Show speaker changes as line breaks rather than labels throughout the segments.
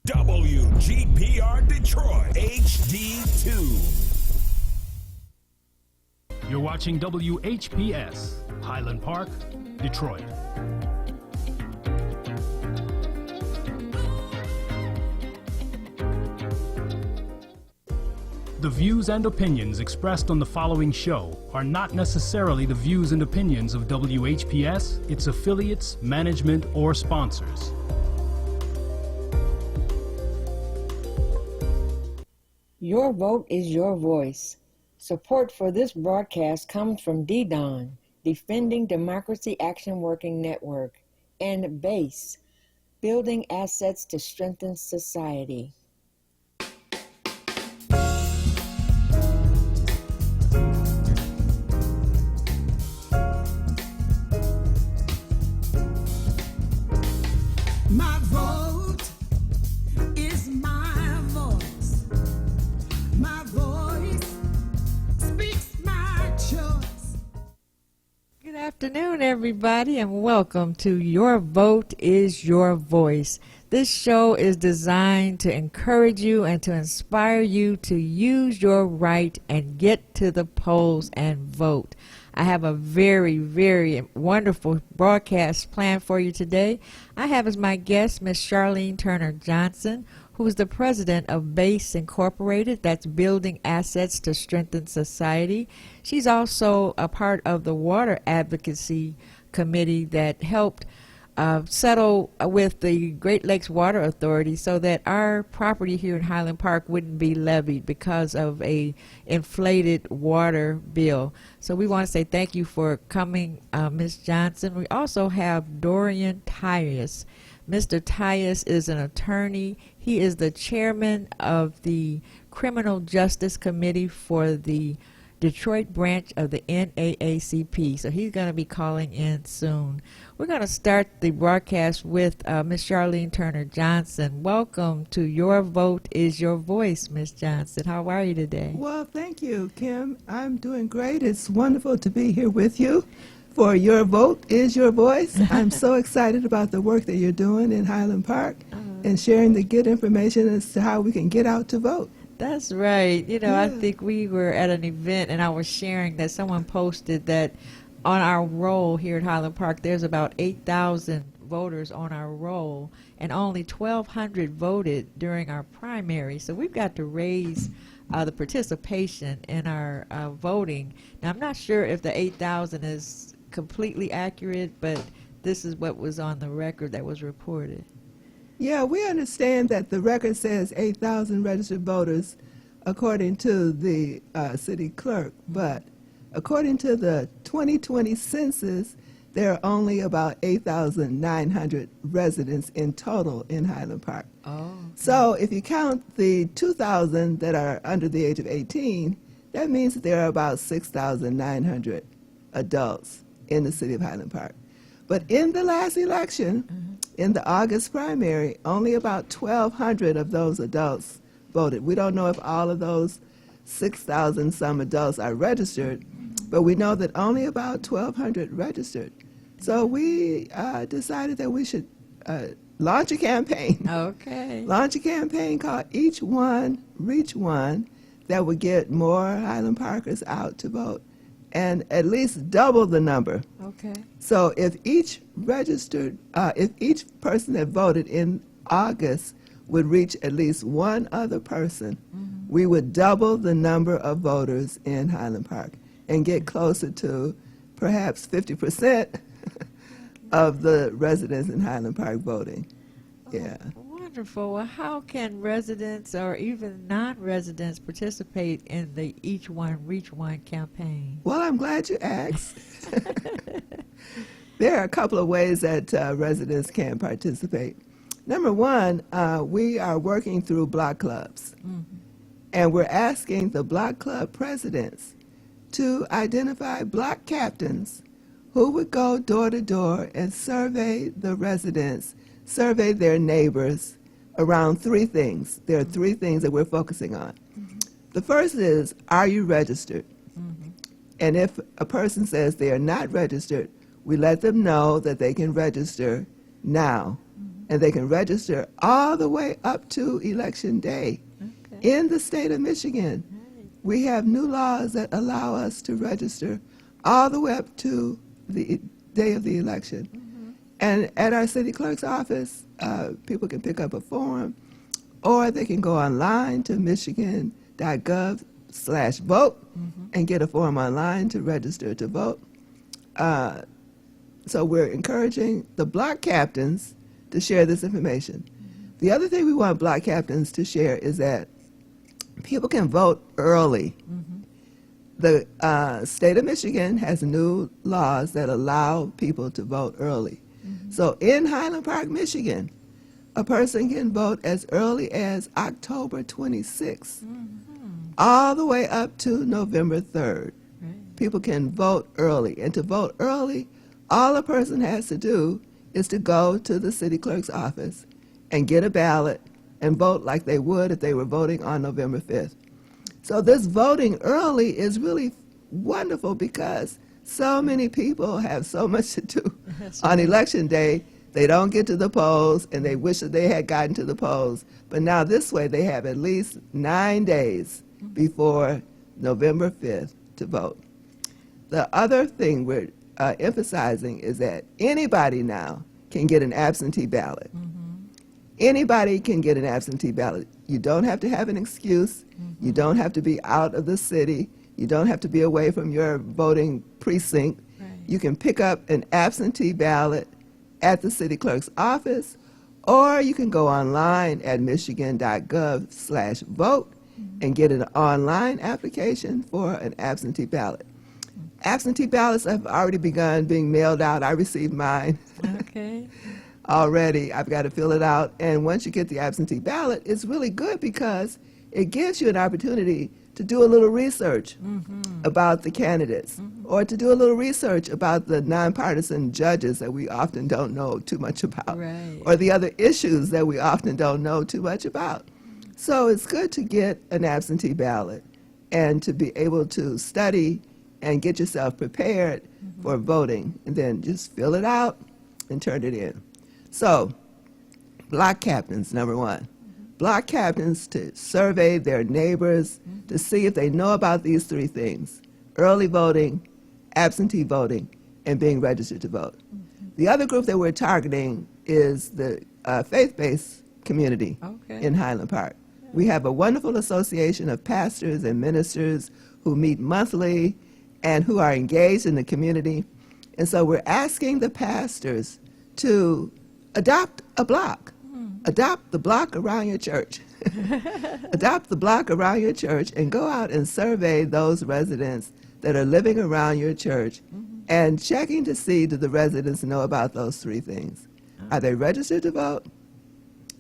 WGPR Detroit HD2.
You're watching WHPS, Highland Park, Detroit. The views and opinions expressed on the following show are not necessarily the views and opinions of WHPS, its affiliates, management, or sponsors.
Your vote is your voice. Support for this broadcast comes from DDON, Defending Democracy Action Working Network, and BASE, Building Assets to Strengthen Society.
My vote is my voice. My voice speaks my choice.
Good afternoon, everybody, and welcome to Your Vote is Your Voice. This show is designed to encourage you and to inspire you to use your right and get to the polls and vote. I have a very, very wonderful broadcast planned for you today. I have as my guest Ms. Charlene Turner Johnson, who is the president of BASE Incorporated, that's Building Assets to Strengthen Society. She's also a part of the Water Advocacy Committee that helped settle with the Great Lakes Water Authority so that our property here in Highland Park wouldn't be levied because of a inflated water bill. So we want to say thank you for coming, Ms. Johnson. We also have Dorian Tyus. Mr. Tyus is an attorney. He is the chairman of the Criminal Justice Committee for the Detroit branch of the NAACP. So he's going to be calling in soon. We're going to start the broadcast with Ms. Charlene Turner Johnson. Welcome to Your Vote is Your Voice, Ms. Johnson. How are you today?
Well, thank you, Kim. I'm doing great. It's wonderful to be here with you for Your Vote is Your Voice. I'm so excited about the work that you're doing in Highland Park and sharing the good information as to how we can get out to vote.
That's right. You know,
Yeah.
I think we were at an event and I was sharing that someone posted that on our roll here at Highland Park, there's about 8,000 voters on our roll, and only 1,200 voted during our primary. So we've got to raise the participation in our voting. Now, I'm not sure if the 8,000 is completely accurate, but this is what was on the record that was reported.
Yeah, we understand that the record says 8,000 registered voters according to the city clerk, but according to the 2020 census, there are only about 8,900 residents in total in Highland Park.
Oh.
So if you count the 2,000 that are under the age of 18, that means that there are about 6,900 adults in the city of Highland Park. But in the last election, in the August primary, only about 1,200 of those adults voted. We don't know if all of those 6,000 some adults are registered, but we know that only about 1,200 registered. So we decided that we should launch a campaign.
Okay.
Launch a campaign called Each One, Reach One that would get more Highland Parkers out to vote and at least double the number.
Okay.
So if each registered, if each person that voted in August would reach at least one other person, we would double the number of voters in Highland Park and get closer to perhaps 50% of the residents in Highland Park voting. Yeah.
Wonderful. Well, how can residents or even non-residents participate in the Each One, Reach One campaign?
Well, I'm glad you asked. There are a couple of ways that residents can participate. Number one, we are working through block clubs, and we're asking the block club presidents to identify block captains who would go door to door and survey the residents, survey their neighbors around three things. There are three things that we're focusing on. The first is, are you registered? And if a person says they are not registered, we let them know that they can register now and they can register all the way up to Election Day.
Okay.
In the state of Michigan, we have new laws that allow us to register all the way up to the day of the election. And at our city clerk's office, people can pick up a form, or they can go online to michigan.gov/vote and get a form online to register to vote. So we're encouraging the block captains to share this information. The other thing we want block captains to share is that people can vote early. The state of Michigan has new laws that allow people to vote early. So in Highland Park, Michigan, a person can vote as early as October 26th, all the way up to November 3rd. People can vote early. And to vote early, all a person has to do is to go to the city clerk's office and get a ballot and vote like they would if they were voting on November 5th. So this voting early is really wonderful because so many people have so much to do on Election Day. They don't get to the polls, and they wish that they had gotten to the polls. But now this way, they have at least 9 days before November 5th to vote. The other thing we're emphasizing is that anybody now can get an absentee ballot. Anybody can get an absentee ballot. You don't have to have an excuse. You don't have to be out of the city. You don't have to be away from your voting precinct. You can pick up an absentee ballot at the city clerk's office, or you can go online at michigan.gov/vote and get an online application for an absentee ballot. Absentee ballots have already begun being mailed out. I received mine
Okay.
already. I've got to fill it out. And once you get the absentee ballot, it's really good because it gives you an opportunity to do a little research about the candidates, or to do a little research about the nonpartisan judges that we often don't know too much about,
Right.
or the other issues that we often don't know too much about. So it's good to get an absentee ballot and to be able to study and get yourself prepared for voting, and then just fill it out and turn it in. So, block captains, number one. Block captains to survey their neighbors to see if they know about these three things: early voting, absentee voting, and being registered to vote. The other group that we're targeting is the faith-based community
Okay.
in Highland Park. We have a wonderful association of pastors and ministers who meet monthly and who are engaged in the community. And so we're asking the pastors to adopt a block. Adopt the block around your church. Adopt the block around your church and go out and survey those residents that are living around your church and checking to see, do the residents know about those three things? Are they registered to vote?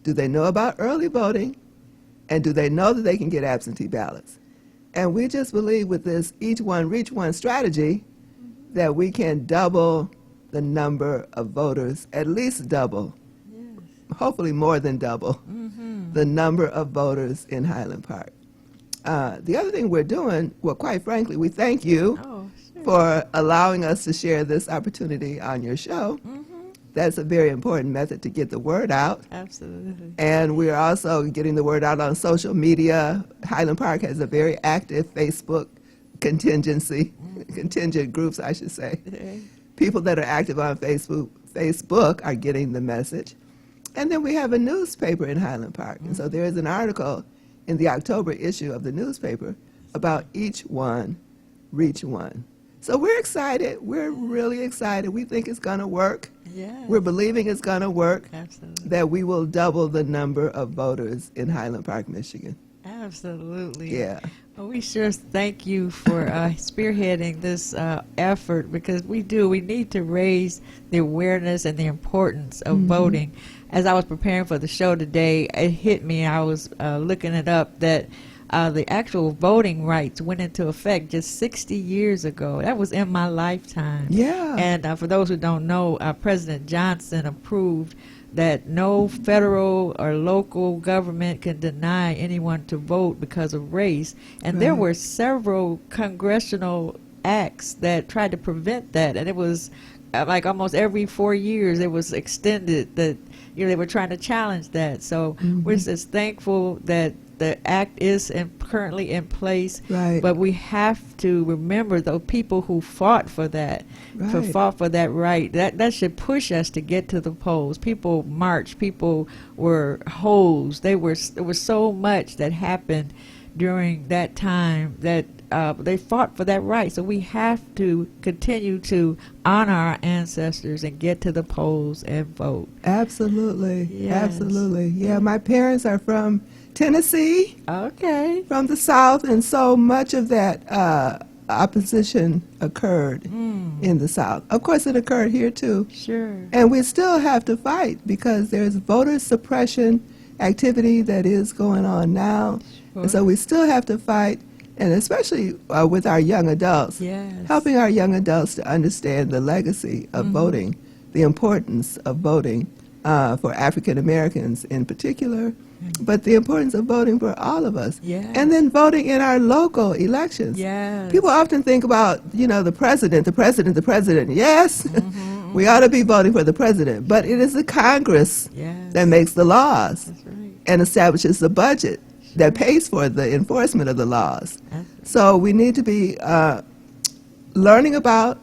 Do they know about early voting? And do they know that they can get absentee ballots? And we just believe with this each one, reach one strategy that we can double the number of voters, at least double, hopefully more than double, the number of voters in Highland Park. The other thing we're doing, well, quite frankly, we thank you
Oh, sure.
for allowing us to share this opportunity on your show. That's a very important method to get the word out.
Absolutely.
And we're also getting the word out on social media. Highland Park has a very active Facebook contingent groups, I should say. People that are active on Facebook are getting the message. And then we have a newspaper in Highland Park. And so there is an article in the October issue of the newspaper about each one, reach one. So we're excited. We're really excited. We think it's going to work.
Yeah.
We're believing it's going to work,
Absolutely.
that we will double the number of voters in Highland Park, Michigan.
Absolutely.
Yeah.
Well, we sure thank you for spearheading this effort, because we need to raise the awareness and the importance of voting. As I was preparing for the show today, it hit me. I was looking it up that the actual voting rights went into effect just 60 years ago. That was in my lifetime.
Yeah.
And for those who don't know, President Johnson approved that no federal or local government can deny anyone to vote because of race. And there
Right.
were several congressional acts that tried to prevent that. And it was like almost every 4 years it was extended that they were trying to challenge that. So we're just thankful that the act is currently in place.
Right.
But we have to remember those people who fought for that,
Right.
fought for that right. That should push us to get to the polls. People marched. People were hosed. There was so much that happened during that time that they fought for that right. So we have to continue to honor our ancestors and get to the polls and vote.
Absolutely.
Yes.
Absolutely. Yeah, my parents are from Tennessee,
Okay.
from the South, and so much of that opposition occurred in the South. Of course, it occurred here too.
Sure.
And we still have to fight because there's voter suppression activity that is going on now. And so we still have to fight, and especially with our young adults,
Yes.
helping our young adults to understand the legacy of voting, the importance of voting for African Americans in particular, but the importance of voting for all of us.
Yes.
And then voting in our local elections.
Yes.
People often think about, the president. Yes, we ought to be voting for the president, but it is the Congress
Yes.
that makes the laws
That's right.
and establishes the budget that pays for the enforcement of the laws. So we need to be learning about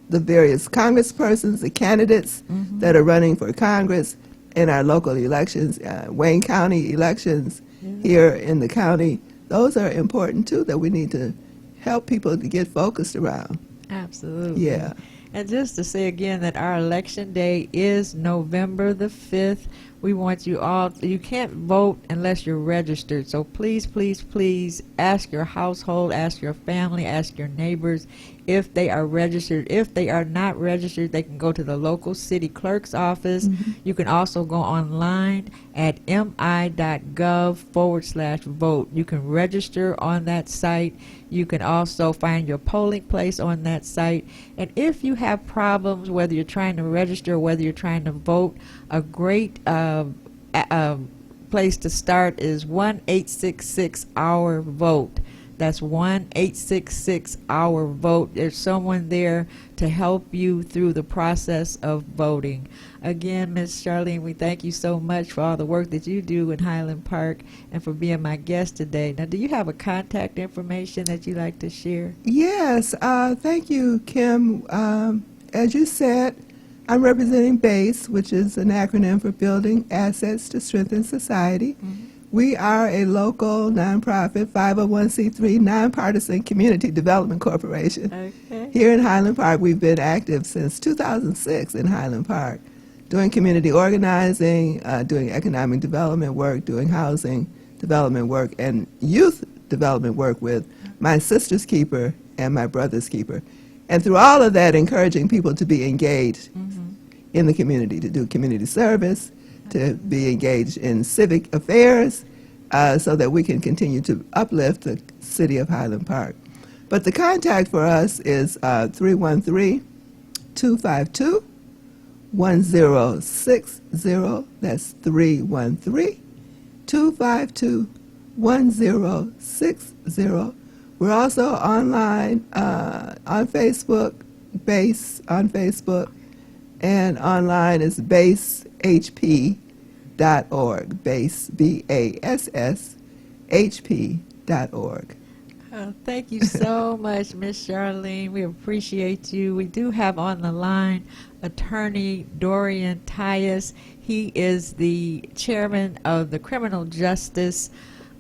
the various congresspersons, the candidates that are running for Congress in our local elections, Wayne County elections here in the county. Those are important too, that we need to help people to get focused around.
Absolutely.
Yeah.
And just to say again that our election day is November the 5th. We want you all, you can't vote unless you're registered. So please, please, please ask your household, ask your family, ask your neighbors if they are registered. If they are not registered, they can go to the local city clerk's office. You can also go online at mi.gov/vote. You can register on that site. You can also find your polling place on that site. And if you have problems, whether you're trying to register or whether you're trying to vote, a great place to start is 1-866-OUR-VOTE. That's 1-866-OUR-VOTE. There's someone there to help you through the process of voting. Again, Ms. Charlene, we thank you so much for all the work that you do in Highland Park and for being my guest today. Now, do you have a contact information that you'd like to share?
Yes, thank you, Kim. As you said, I'm representing BASE, which is an acronym for Building Assets to Strengthen Society. We are a local nonprofit 501c3 nonpartisan community development corporation.
Okay.
Here in Highland Park, we've been active since 2006 in Highland Park, doing community organizing, doing economic development work, doing housing development work, and youth development work with my sister's keeper and my brother's keeper. And through all of that, encouraging people to be engaged in the community, to do community service, to be engaged in civic affairs, so that we can continue to uplift the city of Highland Park. But the contact for us is 313-252-1060. That's 313-252-1060. We're also online on Facebook, BASE on Facebook, and online is basehp.org, BASE, B-A-S-S, HP.org.
Thank you so much, Miss Charlene. We appreciate you. We do have on the line Attorney Dorian Tyus. He is the chairman of the Criminal Justice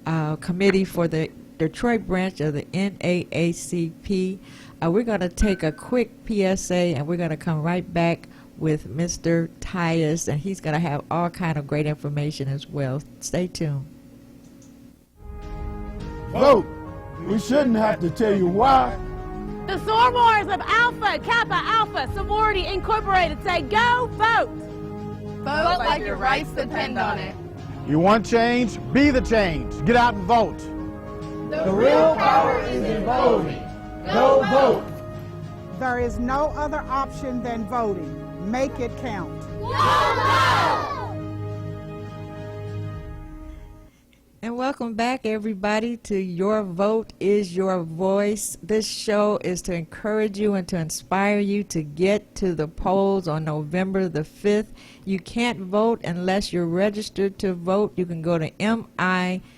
Committee for the Detroit branch of the NAACP. We're going to take a quick PSA, and we're going to come right back with Mr. Tyus, and he's going to have all kind of great information as well. Stay tuned.
Vote. We shouldn't have to tell you why.
The sorors of Alpha Kappa Alpha Sorority Incorporated say go vote.
Vote like your rights depend on it.
You want change? Be the change. Get out and vote.
The real power is in voting. Go vote.
There is no other option than voting. Make it count.
And And welcome back, everybody, to Your Vote is Your Voice. This show is to encourage you and to inspire you to get to the polls on November the 5th. You can't vote unless you're registered to vote. You can go to mi.gov/vote.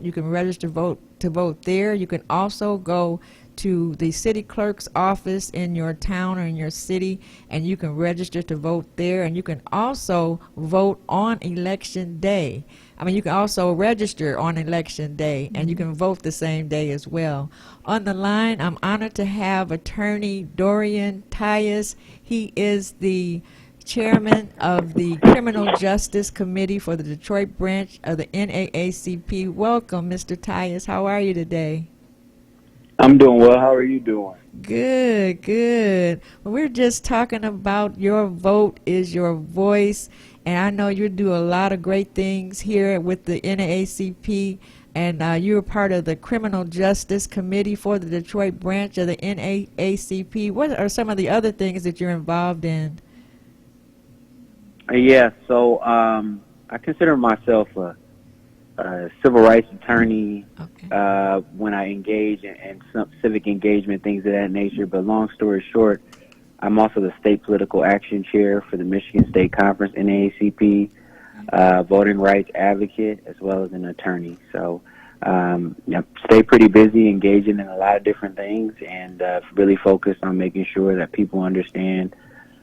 You can register to vote there. You can also go to the city clerk's office in your town or in your city, and you can register to vote there. And you can also vote on election day. You can also register on election day, and you can vote the same day as well. On the line, I'm honored to have Attorney Dorian Tyus. He is the chairman of the Criminal Justice Committee for the Detroit branch of the NAACP. Welcome, Mr. Tyus. How are you today?
I'm doing well. How are you doing?
Good, good. Well, we're just talking about Your Vote is Your Voice, and I know you do a lot of great things here with the NAACP, and you're part of the Criminal Justice Committee for the Detroit branch of the NAACP. What are some of the other things that you're involved in?
Yeah, so I consider myself a civil rights attorney.
Okay.
When I engage in some civic engagement, things of that nature. But long story short, I'm also the state political action chair for the Michigan State Conference, NAACP, voting rights advocate, as well as an attorney. So stay pretty busy, engaging in a lot of different things, and really focused on making sure that people understand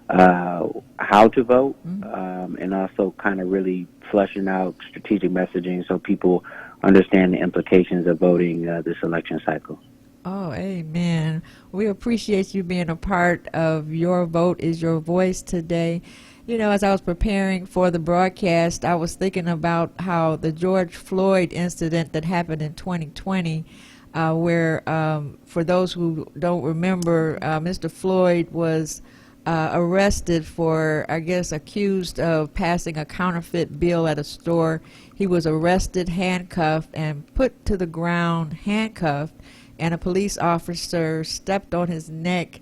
how to vote, and also kind of really fleshing out strategic messaging so people understand the implications of voting this election cycle.
Oh, amen. We appreciate you being a part of Your Vote is Your Voice today. You know, as I was preparing for the broadcast, I was thinking about how the George Floyd incident that happened in 2020, where, for those who don't remember, Mr. Floyd was arrested for, I guess, accused of passing a counterfeit bill at a store. He was arrested, handcuffed, and put to the ground, handcuffed, and a police officer stepped on his neck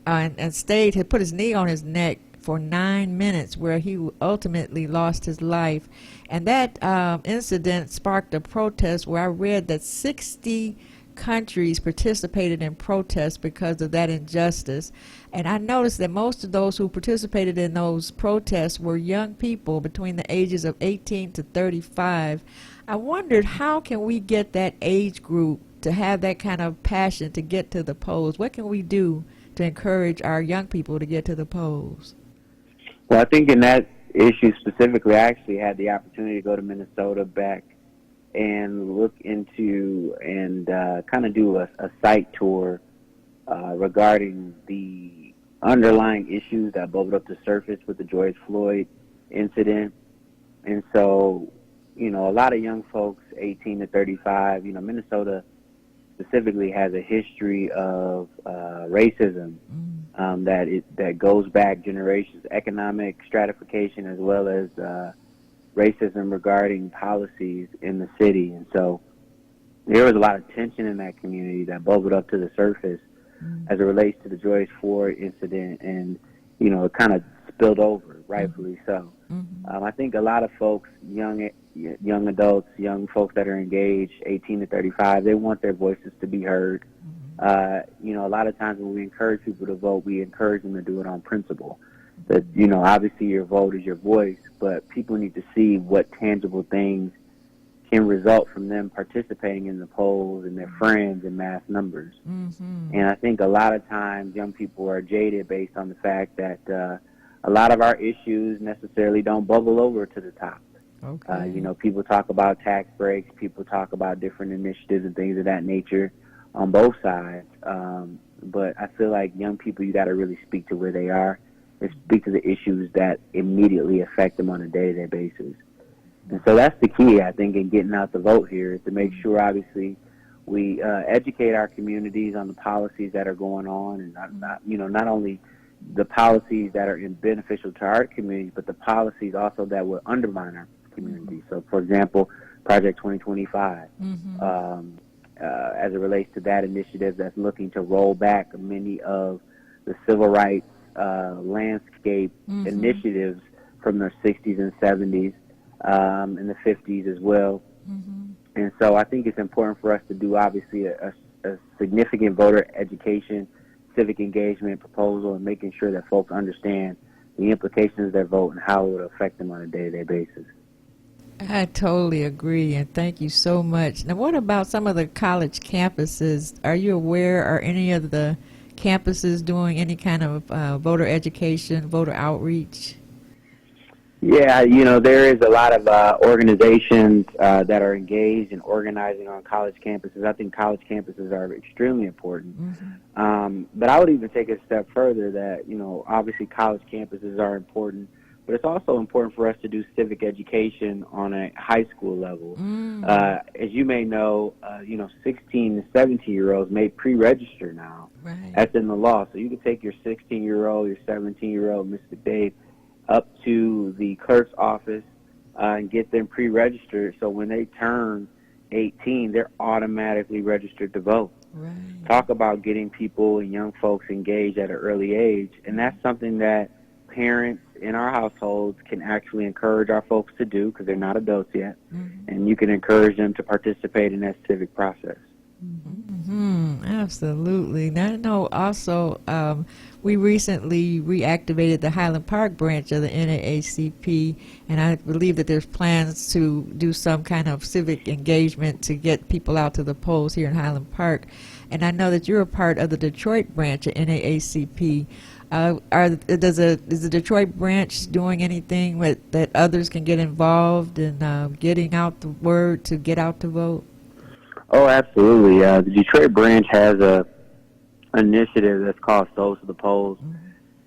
and had put his knee on his neck for 9 minutes, where he ultimately lost his life. And that incident sparked a protest where I read that 60 countries participated in protests because of that injustice. And I noticed that most of those who participated in those protests were young people between the ages of 18 to 35. I wondered, how can we get that age group to have that kind of passion to get to the polls? What can we do to encourage our young people to get to the polls?
Well, I think in that issue specifically, I actually had the opportunity to go to Minnesota back and look into and kind of do a site tour regarding the underlying issues that bubbled up to surface with the George Floyd incident. And so, a lot of young folks, 18 to 35, Minnesota specifically has a history of racism that goes back generations, economic stratification, as well as racism regarding policies in the city. And so there was a lot of tension in that community that bubbled up to the surface as it relates to the George Floyd incident, and it kind of spilled over, rightfully so. I think a lot of folks, young adults, young folks that are engaged, 18 to 35, they want their voices to be heard. A lot of times when we encourage people to vote, we encourage them to do it on principle. That, obviously your vote is your voice, but people need to see what tangible things can result from them participating in the polls and their friends in mass numbers. And I think a lot of times young people are jaded based on the fact that a lot of our issues necessarily don't bubble over to the top. Okay. People talk about tax breaks, people talk about different initiatives and things of that nature on both sides. But I feel like young people, you got to really speak to where they are and speak to the issues that immediately affect them on a day-to-day basis. And so that's the key, I think, in getting out the vote here, is to make sure, obviously, we educate our communities on the policies that are going on, and not only the policies that are beneficial to our communities, but the policies also that will undermine our community. So, for example, Project 2025, as it relates to that initiative that's looking to roll back many of the civil rights landscape initiatives from the 60s and 70s, in the 50s as well. And so I think it's important for us to do, obviously, a significant voter education, civic engagement proposal, and making sure that folks understand the implications of their vote and how it would affect them on a day-to-day basis.
I totally agree, and thank you so much. Now, what about some of the college campuses? Are you aware, are any of the campuses doing any kind of voter education, voter outreach?
Yeah, there is a lot of organizations that are engaged in organizing on college campuses. I think college campuses are extremely important. But I would even take it a step further that, obviously college campuses are important, but it's also important for us to do civic education on a high school level. As you may know, 16 to 17-year-olds may pre-register now.
Right.
That's in the law. So you can take your 16-year-old, your 17-year-old, Mr. Dave, up to the clerk's office and get them pre-registered. So when they turn 18, they're automatically registered to vote.
Right.
Talk about getting people and young folks engaged at an early age. And that's something that parents in our households can actually encourage our folks to do because they're not adults yet. And you can encourage them to participate in that civic process.
Absolutely. Now, I know also we recently reactivated the Highland Park branch of the NAACP, and I believe that there's plans to do some kind of civic engagement to get people out to the polls here in Highland Park. And I know that you're a part of the Detroit branch of NAACP. Is the Detroit branch doing anything that others can get involved in getting out the word to get out to vote?
Oh, absolutely. The Detroit branch has an initiative that's called Souls to the Polls,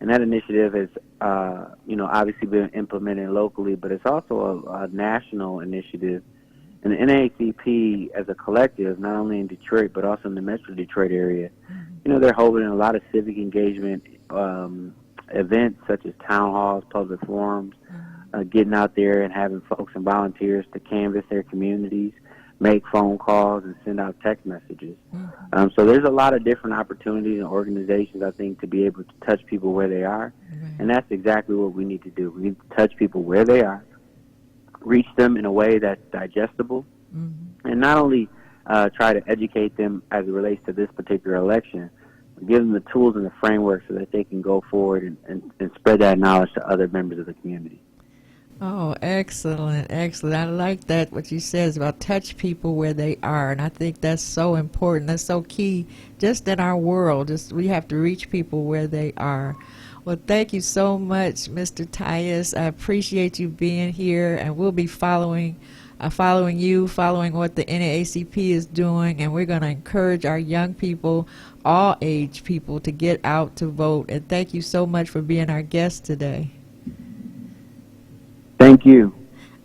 and that initiative has, obviously been implemented locally, but it's also a national initiative. And the NAACP, as a collective, not only in Detroit but also in the Metro Detroit area, they're holding a lot of civic engagement events such as town halls, public forums, getting out there and having folks and volunteers to canvass their communities, make phone calls, and send out text messages. So there's a lot of different opportunities and organizations, I think, to be able to touch people where they are. And that's exactly what we need to do. We need to touch people where they are, reach them in a way that's digestible, and not only try to educate them as it relates to this particular election, but give them the tools and the framework so that they can go forward and spread that knowledge to other members of the community.
Oh, excellent, excellent. I like that, what you said is about touch people where they are, and I think that's so important. That's so key just in our world. We have to reach people where they are. Well, thank you so much, Mr. Tyus. I appreciate you being here, and we'll be following you, following what the NAACP is doing, and we're going to encourage our young people, all age people, to get out to vote. And thank you so much for being our guest today.
Thank you.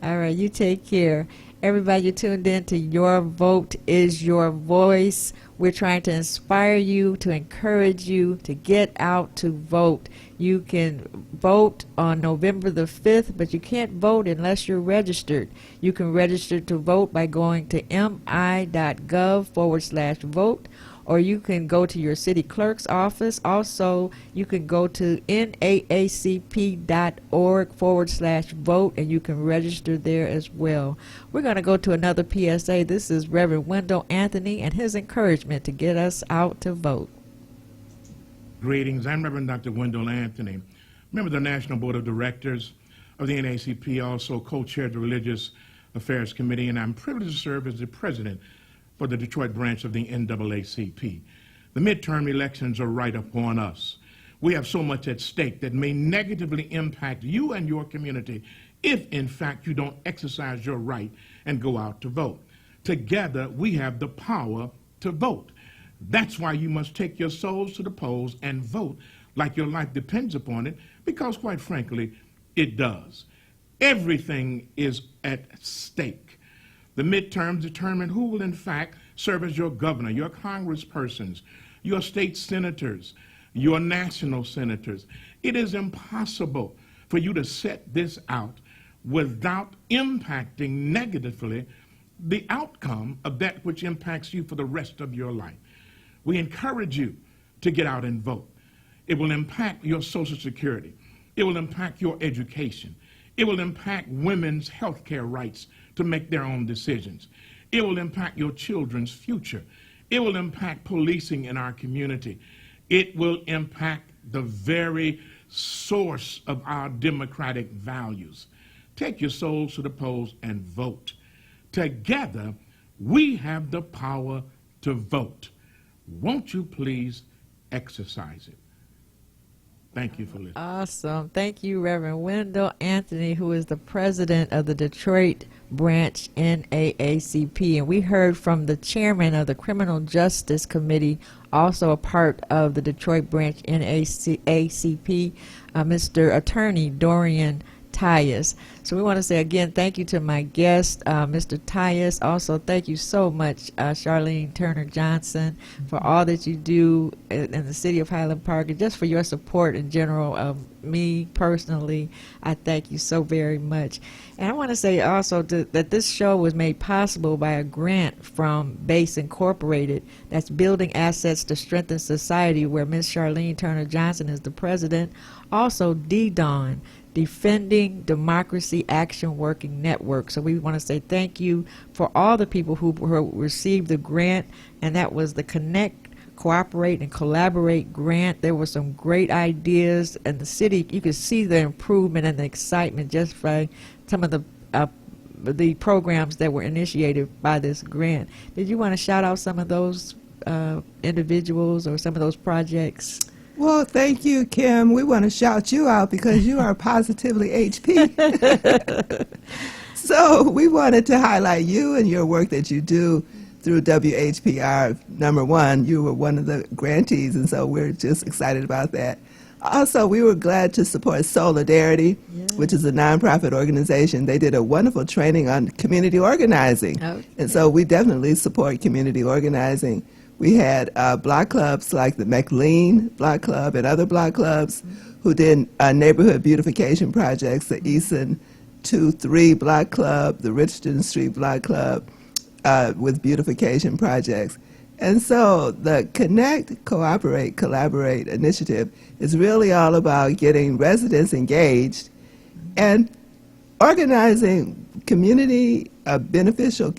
All right, you take care. Everybody, you tuned in to Your Vote is Your Voice. We're trying to inspire you, to encourage you to get out to vote. You can vote on November the 5th, but you can't vote unless you're registered. You can register to vote by going to mi.gov/vote, or you can go to your city clerk's office. Also, you can go to naacp.org/vote, and you can register there as well. We're going to go to another PSA. This is Reverend Wendell Anthony and his encouragement to get us out to vote.
Greetings. I'm Reverend Dr. Wendell Anthony, member of the National Board of Directors of the NAACP, also co-chaired the Religious Affairs Committee, and I'm privileged to serve as the president for the Detroit branch of the NAACP. The midterm elections are right upon us. We have so much at stake that may negatively impact you and your community if, in fact, you don't exercise your right and go out to vote. Together, we have the power to vote. That's why you must take your souls to the polls and vote like your life depends upon it, because, quite frankly, it does. Everything is at stake. The midterms determine who will, in fact, serve as your governor, your congresspersons, your state senators, your national senators. It is impossible for you to set this out without impacting negatively the outcome of that which impacts you for the rest of your life. We encourage you to get out and vote. It will impact your Social Security. It will impact your education. It will impact women's health care rights to make their own decisions. It will impact your children's future. It will impact policing in our community. It will impact the very source of our democratic values. Take your souls to the polls and vote. Together, we have the power to vote. Won't you please exercise it? Thank you for listening.
Awesome. Thank you, Reverend Wendell Anthony, who is the president of the Detroit branch NAACP. And we heard from the chairman of the Criminal Justice Committee, also a part of the Detroit branch NAACP, Mr. Attorney Dorian Tyus. So we want to say again, thank you to my guest, Mr. Tyus. Also, thank you so much, Charlene Turner Johnson, for all that you do in the city of Highland Park and just for your support in general of me personally. I thank you so very much. And I want to say also that this show was made possible by a grant from BASE Incorporated, that's Building Assets to Strengthen Society, where Ms. Charlene Turner Johnson is the president. Also, DDAWN, Defending Democracy Action Working Network. So we want to say thank you for all the people who received the grant, and that was the Connect, Cooperate, and Collaborate grant. There were some great ideas, and the city, you could see the improvement and the excitement just by some of the programs that were initiated by this grant. Did you want to shout out some of those individuals or some of those projects?
Well, thank you, Kim. We want to shout you out because you are positively HP. So we wanted to highlight you and your work that you do through WHPR. Number one, you were one of the grantees, and so we're just excited about that. Also, we were glad to support Solidarity, which is a nonprofit organization. They did a wonderful training on community organizing. Okay. And so we definitely support community organizing. We had block clubs like the McLean Block Club and other block clubs who did neighborhood beautification projects, the Easton 2-3 Block Club, the Richardson Street Block Club with beautification projects. And so the Connect, Cooperate, Collaborate initiative is really all about getting residents engaged and organizing community beneficial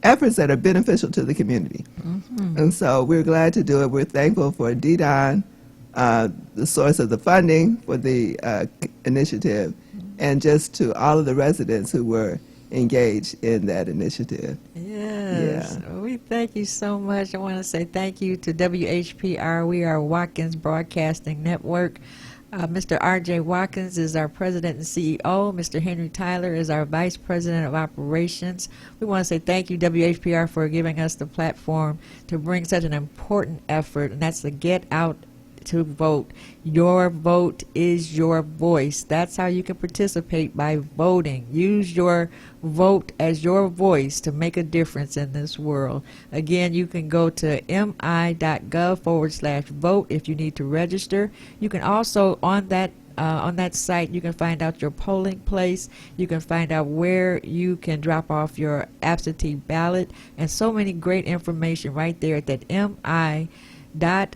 efforts that are beneficial to the community. Mm-hmm. And so we're glad to do it. We're thankful for DDAWN, the source of the funding for the initiative, and just to all of the residents who were engaged in that initiative.
Yes. Yeah. We thank you so much. I want to say thank you to WHPR. We are Watkins Broadcasting Network. Mr. R.J. Watkins is our president and CEO. Mr. Henry Tyler is our vice president of operations. We want to say thank you, WHPR, for giving us the platform to bring such an important effort, and that's the Get Out to Vote. Your vote is your voice. That's how you can participate, by voting. Use your vote as your voice to make a difference in this world. Again, you can go to mi.gov/vote if you need to register. You can also, on that site, you can find out your polling place. You can find out where you can drop off your absentee ballot, and so many great information right there at that mi.gov/vote.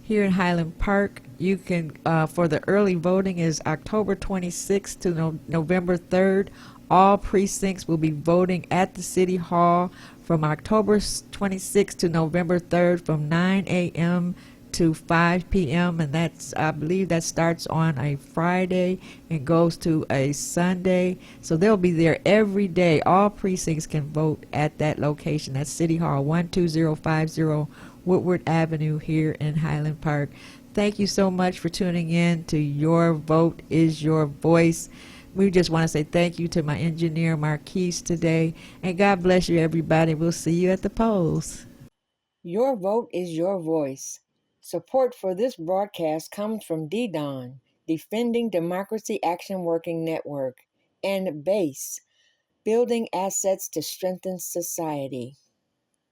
Here in Highland Park, you can, for the early voting is October 26th to November 3rd. All precincts will be voting at the City Hall from October 26th to November 3rd from 9 a.m. to 5 p.m. and that's, I believe that starts on a Friday and goes to a Sunday. So they'll be there every day. All precincts can vote at that location. That's City Hall, 12050 Woodward Avenue here in Highland Park. Thank you so much for tuning in to Your Vote is Your Voice. We just want to say thank you to my engineer, Marquise, today. And God bless you, everybody. We'll see you at the polls.
Your vote is your voice. Support for this broadcast comes from DDAWN, Defending Democracy Action Working Network, and BASE, Building Assets to Strengthen Society.